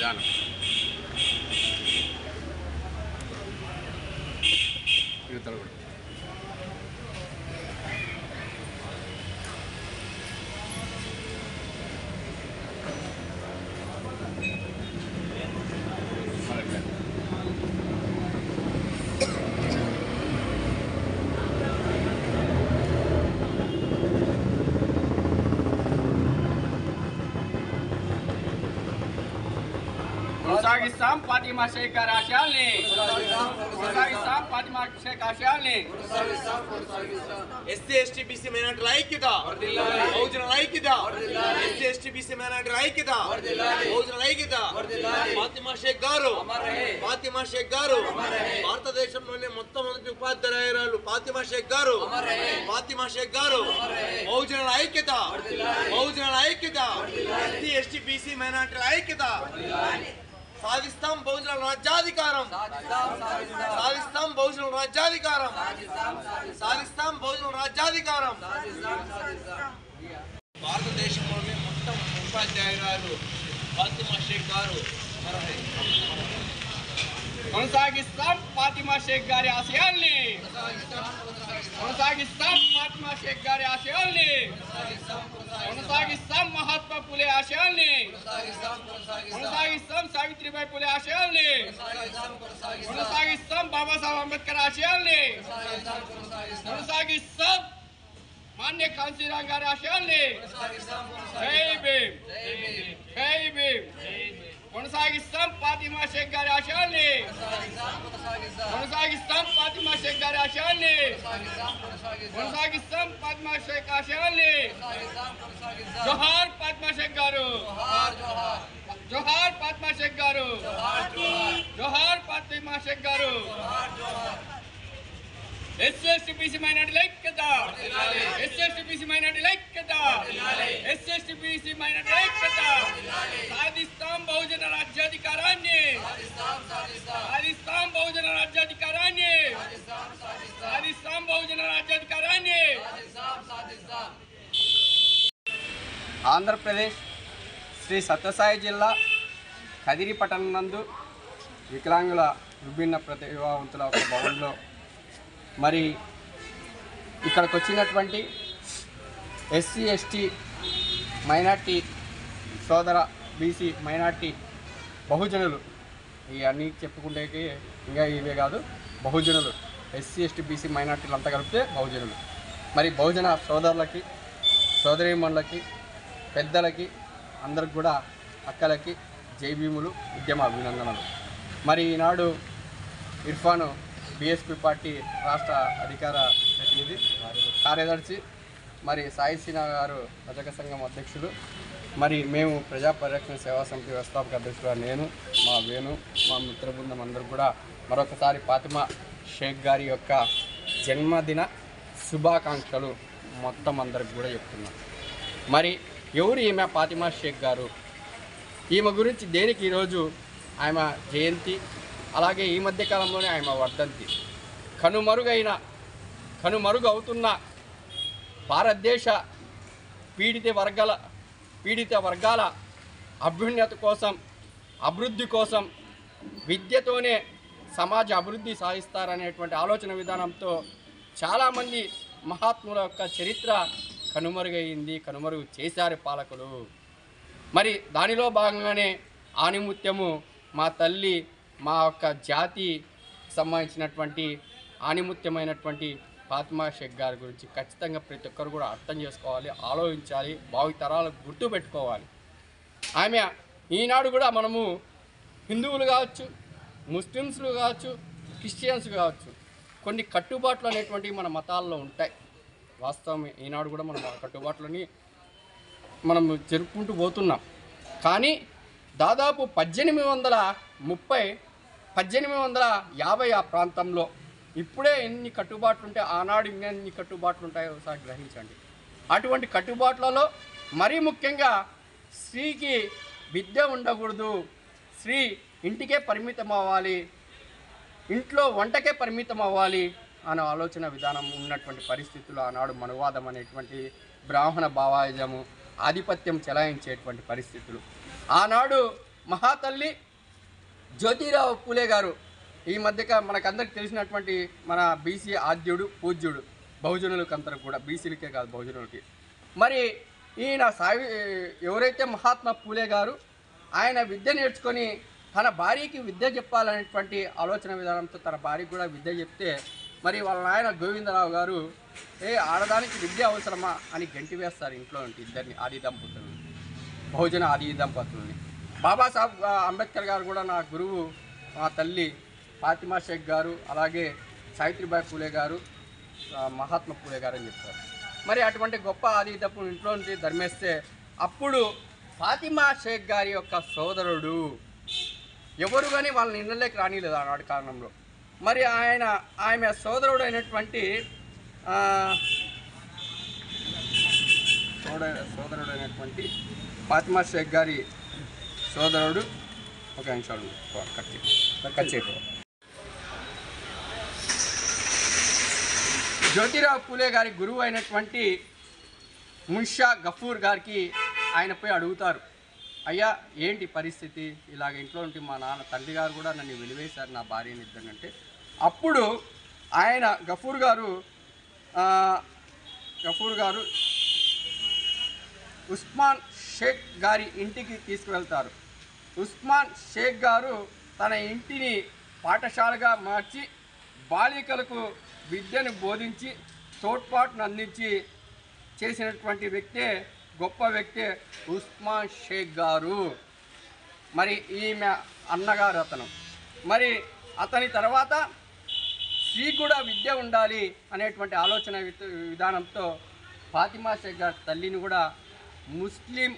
విధానం. యువతలు కూడా కొనసాగిస్తాం ఫాతిమా షేక్ గారి ఆశయాల్ని, కొనసాగిస్తాం ఫాతిమా షేక్ ఆశయాల్ని. ఎస్సీ ఎస్టీ బీసీ మైనారిటీల ఐక్యత, బహుజనుల ఐక్యత, ఎస్సీ ఎస్టీ బీసీ మైనారిటీల ఐక్యత, బహుజనుల ఐక్యత. ఫాతిమా షేక్ గారు, ఫాతిమా షేక్ గారు భారతదేశంలోనే మొట్టమొదటి ఉపాధ్యాయురాలు ఫాతిమా షేక్ గారు, ఫాతిమా షేక్ గారు. బహుజనుల ఐక్యత, బహుజనుల ఐక్యత, ఎస్సీ ఎస్టీ బీసీ మైనారిటీల ఐక్యత. సాధిస్తాం బహుజనుల రాజ్యాధికారం, సాధిస్తాం బహుజనుల రాజ్యాధికారం, సాధిస్తాం బహుజనుల రాజ్యాధికారం. భారతదేశంలోనే మొత్తం ఉపాధ్యాయురాలు ఫాతిమా షేక్ గారు. కొనసాగిస్తాం ఫాతిమా షేక్ గారి ఆశయాల్ని, కొనసాగిస్తాం ఫాతిమా షేక్ గారి ఆశయాల్ని, కొనసాగిస్తాం మహాత్మా ఫులే ఆశయాల్ని, కొనసాగిస్తాం సావిత్రిబాయి ఫులే ఆశయాల్ని, కొనసాగిస్తాం బాబాసాహెబ్ అంబేద్కర్ ఆశయాల్ని, కొనసాగిస్తాం మాన్య కాంశీరామ్ గారి ఆశయాల్ని. జై భీమ్, జై భీమ్. కొనసాగిస్తాం ఫాతిమా షేక్ గారి ఆశయాల్ని, కొనసాగిస్తాం ఫాతిమా షేక్ గారి ఆశయాల్ని, కొనసాగిస్తాం ఫాతిమా షేక్ ఆశయాల్ని. జోహార్ ఫాతిమా షేక్ గారు, జోహార్ ఫాతిమా షేక్ గారు, జోహార్ ఫాతిమా షేక్ గారు. ఎస్సీ ఎస్టీ బీసీ మైనారిటీల ఐక్యత, ఎస్సీ ఎస్టీ బీసీ మైనారిటీల ఐక్యత, ఎస్సీ ఎస్టీ బీసీ మైనారిటీల ఐక్యత. సాధిస్తాం బహుజన రాజ్యాధికారాన్ని, సాధిస్తాం బహుజన రాజ్యాధికారాన్ని, సాధిస్తాం బహుజన రాజ్యాధికారాన్ని. ఆంధ్రప్రదేశ్ శ్రీ సత్యసాయి జిల్లా కదిరి పట్టణం నందు వికలాంగుల విభిన్న ప్రతిభావంతుల ఒక భవన్లో మరి ఇక్కడికి వచ్చినటువంటి ఎస్సీ ఎస్టీ మైనార్టీ సోదర బీసీ మైనార్టీ బహుజనులు, ఇవన్నీ చెప్పుకుంటే ఇంకా ఇవే కాదు, బహుజనులు ఎస్సీ ఎస్టీ బీసీ మైనార్టీలు అంతా కలిపితే బహుజనులు. మరి బహుజన సోదరులకి, సోదరీమణులకి, పెద్దలకి, అందరికి కూడా అక్కలకి జై భీములు, ఉద్యమ అభినందనలు. మరి ఈనాడు ఇర్ఫాను బీఎస్పీ పార్టీ రాష్ట్ర అధికార ప్రతినిధి కార్యదర్శి, మరి సాయి సిన్హా గారు రజక సంఘం అధ్యక్షులు, మరి మేము ప్రజా పరిరక్షణ సేవా సమితి వ్యవస్థాపక అధ్యక్షులు నేను, మా వేణు, మా మిత్ర బృందం అందరూ కూడా మరొకసారి ఫాతిమా షేక్ గారి యొక్క జన్మదిన శుభాకాంక్షలు మొత్తం అందరికి కూడా చెప్తున్నాం. మరి ఎవరు ఈమె ఫాతిమా షేక్ గారు, ఈమె గురించి దేనికి ఈరోజు ఆమె జయంతి, అలాగే ఈ మధ్యకాలంలోనే ఆమె వర్ధంతి. కనుమరుగు అవుతున్న భారతదేశ పీడిత వర్గాల అభ్యున్నతి కోసం, అభివృద్ధి కోసం విద్యతోనే సమాజ అభివృద్ధి సాధిస్తారనేటువంటి ఆలోచన విధానంతో చాలామంది మహాత్ముల యొక్క చరిత్ర కనుమరుగు చేశారు పాలకులు. మరి దానిలో భాగంగానే ఆణిముత్యము మా తల్లి, మా యొక్క జాతికి సంబంధించినటువంటి ఆణిముత్యమైనటువంటి ఫాతిమా షేక్ గారి గురించి ఖచ్చితంగా ప్రతి ఒక్కరు కూడా అర్థం చేసుకోవాలి, ఆలోచించాలి, భావితరాలకు గుర్తుపెట్టుకోవాలి. ఆమె ఈనాడు కూడా మనము హిందువులు కావచ్చు, ముస్లిమ్స్లు కావచ్చు, క్రిస్టియన్స్ కావచ్చు, కొన్ని కట్టుబాట్లు అనేటువంటివి మన మతాల్లో ఉంటాయి. వాస్తవం ఈనాడు కూడా మనం కట్టుబాట్లని మనం జరుపుకుంటూ పోతున్నాం. కానీ దాదాపు 1850 ఆ ప్రాంతంలో ఇప్పుడే ఎన్ని కట్టుబాట్లు ఉంటాయి, ఆనాడు ఎన్ని కట్టుబాట్లు ఉంటాయో ఒకసారి గ్రహించండి. అటువంటి కట్టుబాట్లలో మరీ ముఖ్యంగా స్త్రీకి విద్య ఉండకూడదు, స్త్రీ ఇంటికే పరిమితం అవ్వాలి, ఇంట్లో వంటకే పరిమితం అవ్వాలి అనే ఆలోచన విధానం ఉన్నటువంటి పరిస్థితుల్లో ఆనాడు మనువాదం అనేటువంటి బ్రాహ్మణ భావాయుజము ఆధిపత్యం చెలాయించేటువంటి పరిస్థితులు. ఆనాడు మహాతల్లి జ్యోతిరావు పూలే గారు ఈ మధ్య మనకందరికి తెలిసినటువంటి మన బీసీ ఆద్యుడు పూజ్యుడు బహుజనులకి అందరికి కూడా, బీసీలకే కాదు బహుజనులకి. మరి ఈయన ఎవరైతే మహాత్మా పూలే గారు ఆయన విద్య నేర్చుకొని తన భార్యకి విద్య చెప్పాలనేటువంటి ఆలోచన విధానంతో తన భార్యకి కూడా విద్య చెప్తే, మరి వాళ్ళ నాయన గోవిందరావు గారు ఆడదానికి విద్య అవసరమా అని గంటి వేస్తారు ఇంట్లో ఉంటే ఇద్దరిని ఆది దంపతులని, బహుజన ఆది దంపతులని. బాబాసాహెబ్ అంబేద్కర్ గారు కూడా నా గురువు మా తల్లి ఫాతిమా షేక్ గారు, అలాగే సావిత్రిబాయి పూలే గారు, మహాత్మా పూలే గారు అని చెప్తారు. మరి అటువంటి గొప్ప ఆది దంపతులు ఇంట్లో ఉంటే ధర్మేస్తే అప్పుడు ఫాతిమా షేక్ గారి యొక్క సోదరుడు ఎవరు కానీ వాళ్ళని ఇళ్ళలోకి రానిలేదు ఆనాటి కారణంలో. మరి ఆమె సోదరుడు అయినటువంటి ఫాతిమా షేక్ గారి సోదరుడు ఒక నిమిషాలు కట్ చేయకు. జ్యోతిరావు పూలే గారి గురువు అయినటువంటి మున్షా గఫూర్ గారికి ఆయన పోయి అడుగుతారు, అయ్యా ఏంటి పరిస్థితి, ఇలాగ ఇంట్లో ఉంటే మా నాన్న తండ్రి గారు కూడా నన్ను వెలివేశారు నా భార్యని ఇద్దరంటే. అప్పుడు ఆయన గఫూర్ గారు ఉస్మాన్ షేక్ గారి ఇంటికి తీసుకువెళ్తారు. ఉస్మాన్ షేక్ గారు తన ఇంటిని పాఠశాలగా మార్చి బాలికలకు విద్యను బోధించి తోడ్పాటును అందించి చేసినటువంటి వ్యక్తే, గొప్ప వ్యక్తే ఉస్మాన్ షేక్ గారు. మరి ఈమె అన్నగారు అతను. మరి అతని తర్వాత స్త్రీ కూడా విద్య ఉండాలి అనేటువంటి ఆలోచన విధానంతో ఫాతిమా షేక్ గారి తల్లిని కూడా ముస్లిం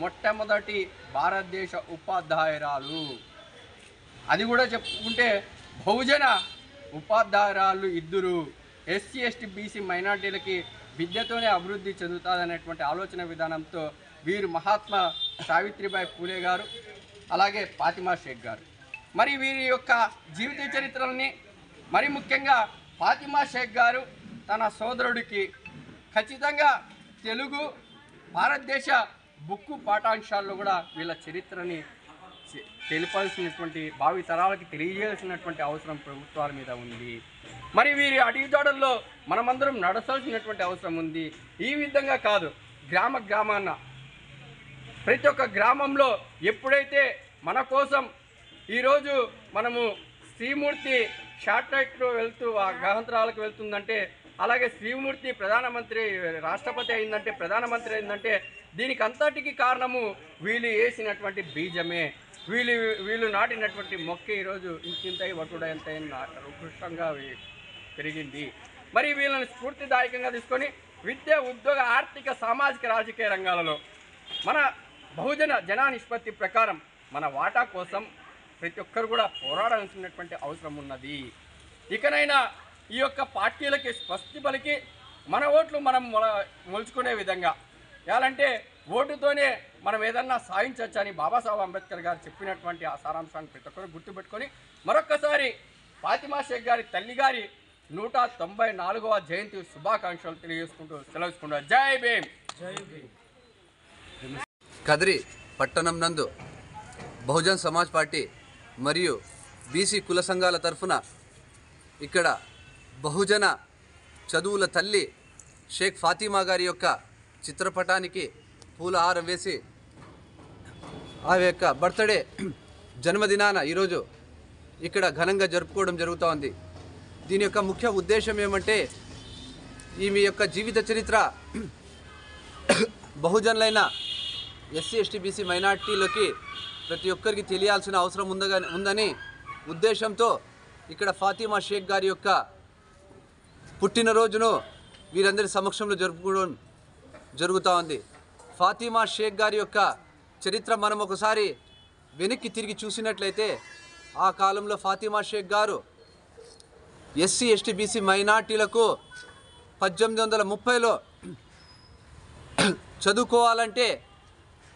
మొట్టమొదటి భారతదేశ ఉపాధ్యాయురాలు, అది కూడా చెప్పుకుంటే బహుజన ఉపాధ్యాయురాలు ఇద్దరు, ఎస్సీ ఎస్టీ బీసీ మైనార్టీలకి విద్యతోనే అభివృద్ధి చెందుతుందనేటువంటి ఆలోచన విధానంతో వీరు మహాత్మా సావిత్రిబాయి పూలే గారు, అలాగే ఫాతిమా షేక్ గారు. మరి వీరి యొక్క జీవిత చరిత్రలని, మరి ముఖ్యంగా ఫాతిమా షేక్ గారు తన సోదరుడికి ఖచ్చితంగా తెలుగు భారతదేశ బుక్కు పాఠాంశాల్లో కూడా వీళ్ళ చరిత్రని తెలిపాల్సినటువంటి, భావి తరాలకి తెలియజేయాల్సినటువంటి అవసరం ప్రభుత్వాల మీద ఉంది. మరి వీరి అడుగుజాడల్లో మనమందరం నడచాల్సినటువంటి అవసరం ఉంది. ఈ విధంగా కాదు, గ్రామాన్న ప్రతి ఒక్క గ్రామంలో ఎప్పుడైతే మన కోసం ఈరోజు మనము శ్రీమూర్తి శాటిలైట్లో వెళ్తూ ఆ గ్రహాంతరాలకు వెళ్తుందంటే, అలాగే శ్రీమూర్తి ప్రధానమంత్రి రాష్ట్రపతి అయిందంటే, ప్రధానమంత్రి అయిందంటే దీనికి అంతటికి కారణము వీళ్ళు వేసినటువంటి బీజమే, వీళ్ళు నాటినటువంటి మొక్క ఈరోజు ఇంకింతై వటుడంతై ఉత్కృష్టంగా పెరిగింది. మరి వీళ్ళని స్ఫూర్తిదాయకంగా తీసుకొని విద్య, ఉద్యోగ, ఆర్థిక, సామాజిక, రాజకీయ రంగాలలో మన బహుజన జనా నిష్పత్తి ప్రకారం మన వాటా కోసం ప్రతి ఒక్కరు కూడా పోరాడాల్సినటువంటి అవసరం ఉన్నది. ఇకనైనా ఈ యొక్క పార్టీలకి స్వస్తి పలికి మన ఓట్లు మనం మొలుచుకునే విధంగా, ఎలాంటే ఓటుతోనే మనం ఏదన్నా సాధించవచ్చని బాబాసాహెబ్ అంబేద్కర్ గారు చెప్పినటువంటి ఆ సారాంశాన్ని ప్రతి ఒక్కరు గుర్తుపెట్టుకొని మరొక్కసారి ఫాతిమా షేక్ గారి తల్లి గారి 194వ జయంతి శుభాకాంక్షలు తెలియజేసుకుంటూ సెలవుకుంటున్నారు. జై భీమ్. కదిరి పట్టణం నందు బహుజన్ సమాజ్ పార్టీ మరియు బీసీ కుల సంఘాల తరఫున ఇక్కడ బహుజన చదువుల తల్లి షేక్ ఫాతిమా గారి యొక్క చిత్రపటానికి పూల హారం వేసి ఆమె యొక్క బర్త్డే జన్మదినాన ఈరోజు ఇక్కడ ఘనంగా జరుపుకోవడం జరుగుతూ ఉంది. దీని యొక్క ముఖ్య ఉద్దేశం ఏమంటే, ఈమె యొక్క జీవిత చరిత్ర బహుజనులైన ఎస్సీ ఎస్టీ బీసీ మైనార్టీలకి ప్రతి ఒక్కరికి తెలియాల్సిన అవసరం ఉందని ఉద్దేశంతో ఇక్కడ ఫాతిమా షేక్ గారి యొక్క పుట్టినరోజును వీరందరి సమక్షంలో జరుపుకోవడం జరుగుతూ ఉంది. ఫాతిమా షేక్ గారి యొక్క చరిత్ర మనం ఒకసారి వెనక్కి తిరిగి చూసినట్లయితే, ఆ కాలంలో ఫాతిమా షేక్ గారు ఎస్సీ ఎస్టీ బీసీ మైనార్టీలకు 1830లో చదువుకోవాలంటే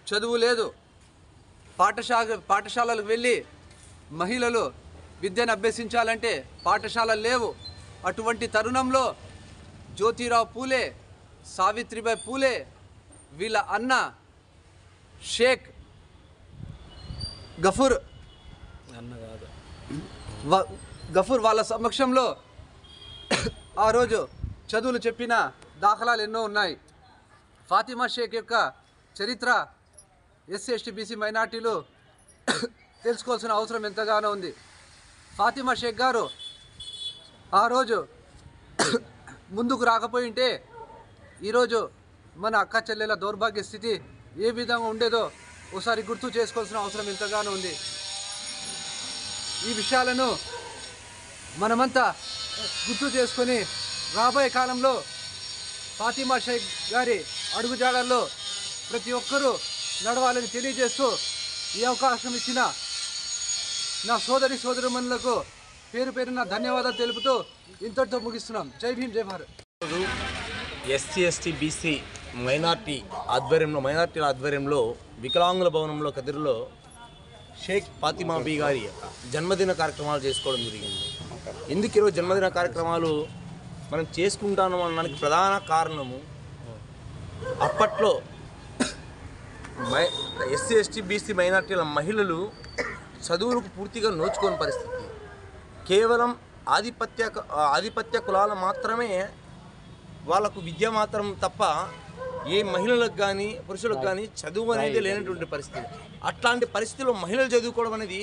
చదువు లేదు, పాఠశాలకు వెళ్ళి మహిళలు విద్యను అభ్యసించాలంటే పాఠశాలలు లేవు. అటువంటి తరుణంలో జ్యోతిరావు పూలే, సావిత్రిబాయి పూలే వీళ్ళ అన్న షేక్ గఫూర్ వాళ్ళ సమక్షంలో ఆ రోజు చదువులు చెప్పిన దాఖలాలు ఎన్నో ఉన్నాయి. ఫాతిమా షేక్ యొక్క చరిత్ర ఎస్సీ ఎస్టీ బీసీ మైనార్టీలు తెలుసుకోవాల్సిన అవసరం ఎంతగానో ఉంది. ఫాతిమా షేక్ గారు ఆ రోజు ముందుకు రాకపోయింటే ఈరోజు మన అక్క చెల్లెల దౌర్భాగ్య స్థితి ఏ విధంగా ఉండేదో ఒకసారి గుర్తు చేసుకోవాల్సిన అవసరం ఎంతగానో ఉంది. ఈ విషయాలను మనమంతా గుర్తు చేసుకొని రాబోయే కాలంలో ఫాతిమా షేక్ గారి అడుగుజాడల్లో ప్రతి ఒక్కరూ నడవాలని తెలియజేస్తూ ఈ అవకాశం ఇచ్చిన నా సోదరుమణులకు పేరు పేరున ధన్యవాదాలు తెలుపుతూ ఇంతటితో ముగిస్తున్నాం. జై భీమ్, జై భారత్. ఎస్సీ ఎస్టీ బీసీ మైనార్టీల ఆధ్వర్యంలో వికలాంగుల భవనంలో కదిరిలో షేక్ ఫాతిమా బీ గారి జన్మదిన కార్యక్రమాలు చేసుకోవడం జరిగింది. ఎందుకు ఈరోజు జన్మదిన కార్యక్రమాలు మనం చేసుకుంటాము అనడానికి ప్రధాన కారణము, అప్పట్లో ఎస్సీ ఎస్టీ బీసీ మైనార్టీల మహిళలు చదువులకు పూర్తిగా నోచుకోని పరిస్థితి. కేవలం ఆధిపత్య కులాల మాత్రమే వాళ్ళకు విద్య మాత్రం తప్ప ఏ మహిళలకు కానీ పురుషులకు కానీ చదువు అనేది లేనటువంటి పరిస్థితి. అట్లాంటి పరిస్థితిలో మహిళలు చదువుకోవడం అనేది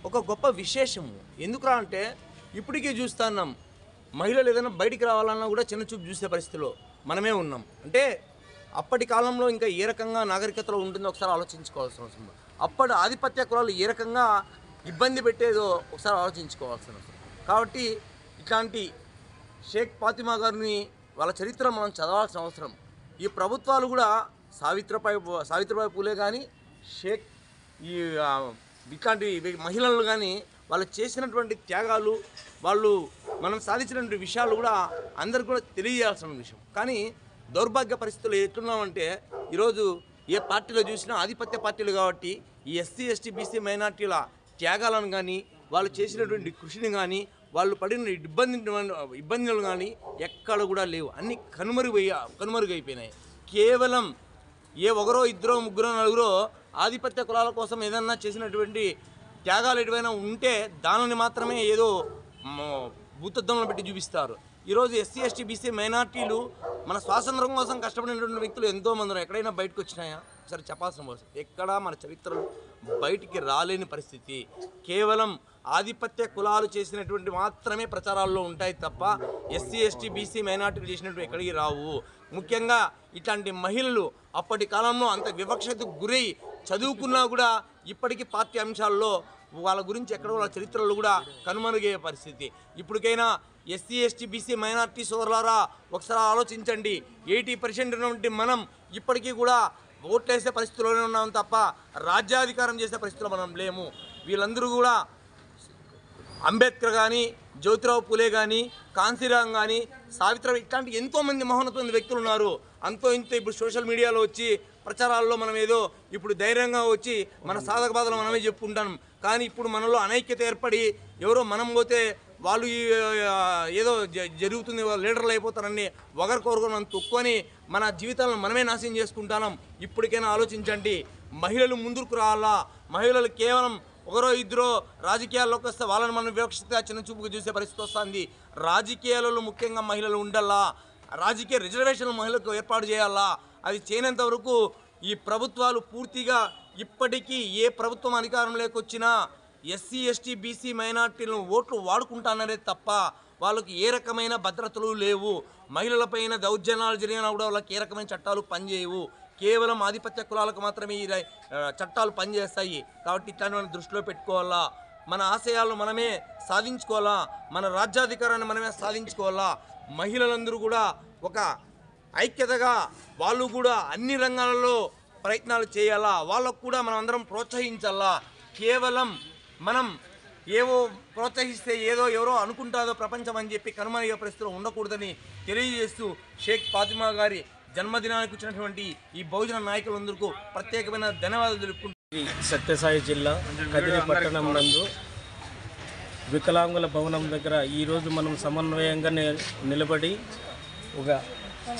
ఒక గొప్ప విశేషము. ఎందుకురా అంటే ఇప్పటికీ చూస్తున్నాం, మహిళలు ఏదైనా బయటికి రావాలన్నా కూడా చిన్న చూపు చూసే పరిస్థితిలో మనమే ఉన్నాం. అంటే అప్పటి కాలంలో ఇంకా ఏ రకంగా నాగరికతలో ఉంటుందో ఒకసారి ఆలోచించుకోవాల్సిన అవసరం. అప్పటి ఆధిపత్య కులాలు ఏ రకంగా ఇబ్బంది పెట్టేదో ఒకసారి ఆలోచించుకోవాల్సిన అవసరం. కాబట్టి ఇట్లాంటి షేక్ ఫాతిమా గారిని వాళ్ళ చరిత్ర మనం చదవాల్సిన అవసరం. ఈ ప్రభుత్వాలు కూడా సావిత్రిబాయి పూలే కానీ షేక్ ఇట్లాంటి మహిళలు కానీ వాళ్ళు చేసినటువంటి త్యాగాలు, వాళ్ళు మనం సాధించినటువంటి విషయాలు కూడా అందరికీ కూడా తెలియజేయాల్సిన విషయం. కానీ దౌర్భాగ్య పరిస్థితులు ఎట్లున్నామంటే ఈరోజు ఏ పార్టీలో చూసినా ఆధిపత్య పార్టీలు కాబట్టి ఈ ఎస్సీ ఎస్టీ బీసీ మైనార్టీల త్యాగాలను కానీ వాళ్ళు చేసినటువంటి కృషిని కానీ వాళ్ళు పడిన ఇబ్బందులు కానీ ఎక్కడ కూడా లేవు. అన్నీ కనుమరుగైపోయినాయి. కేవలం ఒకరో ఇద్దరో ముగ్గురో నలుగురో ఆధిపత్య కులాల కోసం ఏదన్నా చేసినటువంటి త్యాగాలు ఎటువైనా ఉంటే దానిని మాత్రమే ఏదో భూతద్దంలో పెట్టి చూపిస్తారు. ఈరోజు ఎస్సీ ఎస్టీ బీసీ మైనార్టీలు మన స్వాతంత్రం కోసం కష్టపడినటువంటి వ్యక్తులు ఎంతోమంది ఎక్కడైనా బయటకు వచ్చినాయా సరే చెప్పాల్సిన అవసరం. ఎక్కడా మన చరిత్రలు బయటికి రాలేని పరిస్థితి. కేవలం ఆధిపత్య కులాలు చేసినటువంటి మాత్రమే ప్రచారాల్లో ఉంటాయి తప్ప ఎస్సీ ఎస్టీ బీసీ మైనార్టీలు చేసినట్టు ఎక్కడికి రావు. ముఖ్యంగా ఇట్లాంటి మహిళలు అప్పటి కాలంలో అంత వివక్షతకు గురై చదువుకున్నా కూడా ఇప్పటికీ పార్టీ అంశాల్లో వాళ్ళ గురించి ఎక్కడో వాళ్ళ చరిత్రలు కూడా కనుమరుగయ్యే పరిస్థితి. ఇప్పటికైనా ఎస్సీ ఎస్టీ బీసీ మైనార్టీ సోదరులారా ఒకసారి ఆలోచించండి. 80% ఉన్నటువంటి మనం ఇప్పటికీ కూడా ఓట్లేసే పరిస్థితుల్లోనే ఉన్నాం తప్ప రాజ్యాధికారం చేసే పరిస్థితుల్లో మనం లేము. వీళ్ళందరూ కూడా అంబేద్కర్ కానీ, జ్యోతిరావు పూలే కానీ, కాంశీరాం కానీ, సావిత్రిబాయి ఇట్లాంటి ఎంతోమంది మహోన్నతమైన వ్యక్తులు ఉన్నారు. అంతో ఇంతో ఇప్పుడు సోషల్ మీడియాలో వచ్చి ప్రచారాల్లో మనం ఏదో ఇప్పుడు ధైర్యంగా వచ్చి మన సాధక బాధలు మనమే చెప్పుకుంటాం. కానీ ఇప్పుడు మనలో అనైక్యత ఏర్పడి ఎవరో మనం పోతే వాళ్ళు ఏదో జరుగుతుంది, వాళ్ళు లీడర్లు అయిపోతారని ఒకరికొకరు మనం తొక్కొని మన జీవితాలను మనమే నాశనం చేసుకుంటాం. ఇప్పటికైనా ఆలోచించండి. మహిళలు ముందుకు రావాలా. మహిళలు కేవలం ఒకరో ఇద్దరో రాజకీయాల్లోకి వస్తే వాళ్ళని మనం వివక్షతగా చిన్న చూపుగా చూసే పరిస్థితి వస్తుంది. రాజకీయాలలో ముఖ్యంగా మహిళలు ఉండాలా. రాజకీయ రిజర్వేషన్లు మహిళలకు ఏర్పాటు చేయాలా. అది చేయనంత వరకు ఈ ప్రభుత్వాలు పూర్తిగా ఇప్పటికీ ఏ ప్రభుత్వం అధికారంలోకి వచ్చినా ఎస్సీ ఎస్టీ బీసీ మైనార్టీలను ఓట్లు వాడుకుంటున్నారే తప్ప వాళ్ళకి ఏ రకమైన భద్రతలు లేవు. మహిళలపైన దౌర్జన్యాలు జరిగినా కూడా వాళ్ళకి ఏ రకమైన చట్టాలు పనిచేయవు. కేవలం ఆధిపత్య కులాలకు మాత్రమే ఈ చట్టాలు పనిచేస్తాయి. కాబట్టి ఇట్లాంటి దృష్టిలో పెట్టుకోవాలా. మన ఆశయాలను మనమే సాధించుకోవాలా. మన రాజ్యాధికారాన్ని మనమే సాధించుకోవాలా. మహిళలందరూ కూడా ఒక ఐక్యతగా వాళ్ళు కూడా అన్ని రంగాలలో ప్రయత్నాలు చేయాలా. వాళ్ళకు కూడా మనం అందరం ప్రోత్సహించాలా. కేవలం మనం ఏవో ప్రోత్సహిస్తే ఏదో ఎవరో అనుకుంటాదో ప్రపంచం అని చెప్పి కనుమరుగయ్యే పరిస్థితిలో ఉండకూడదని తెలియజేస్తూ షేక్ ఫాతిమా గారి జన్మదినానికి వచ్చినటువంటి ఈ బహుజన నాయకులందరికీ ప్రత్యేకమైన ధన్యవాదాలు తెలుపుకుంటున్నాను. సత్యసాయి జిల్లా కదిరి పట్టణం నందు వికలాంగుల భవనం దగ్గర ఈరోజు మనం సమన్వయంగా నిలబడి ఒక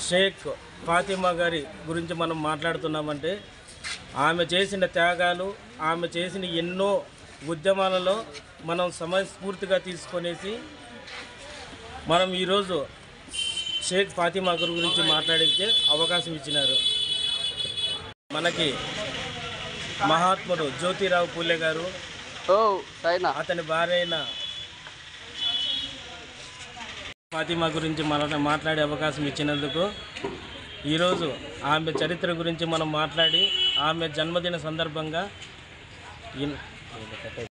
షేక్ ఫాతిమా గారి గురించి మనం మాట్లాడుతున్నామంటే ఆమె చేసిన త్యాగాలు, ఆమె చేసిన ఎన్నో ఉద్యమాలలో మనం సమయస్ఫూర్తిగా తీసుకొనేసి మనం ఈరోజు షేక్ ఫాతిమా గురించి మాట్లాడితే అవకాశం ఇచ్చినారు. మనకి మహాత్ముడు జ్యోతిరావు పూలే గారు, అతని భార్య అయిన ఫాతిమా గురించి మాట్లాడే అవకాశం ఇచ్చినందుకు, ఈరోజు ఆమె చరిత్ర గురించి మనం మాట్లాడి ఆమె జన్మదిన సందర్భంగా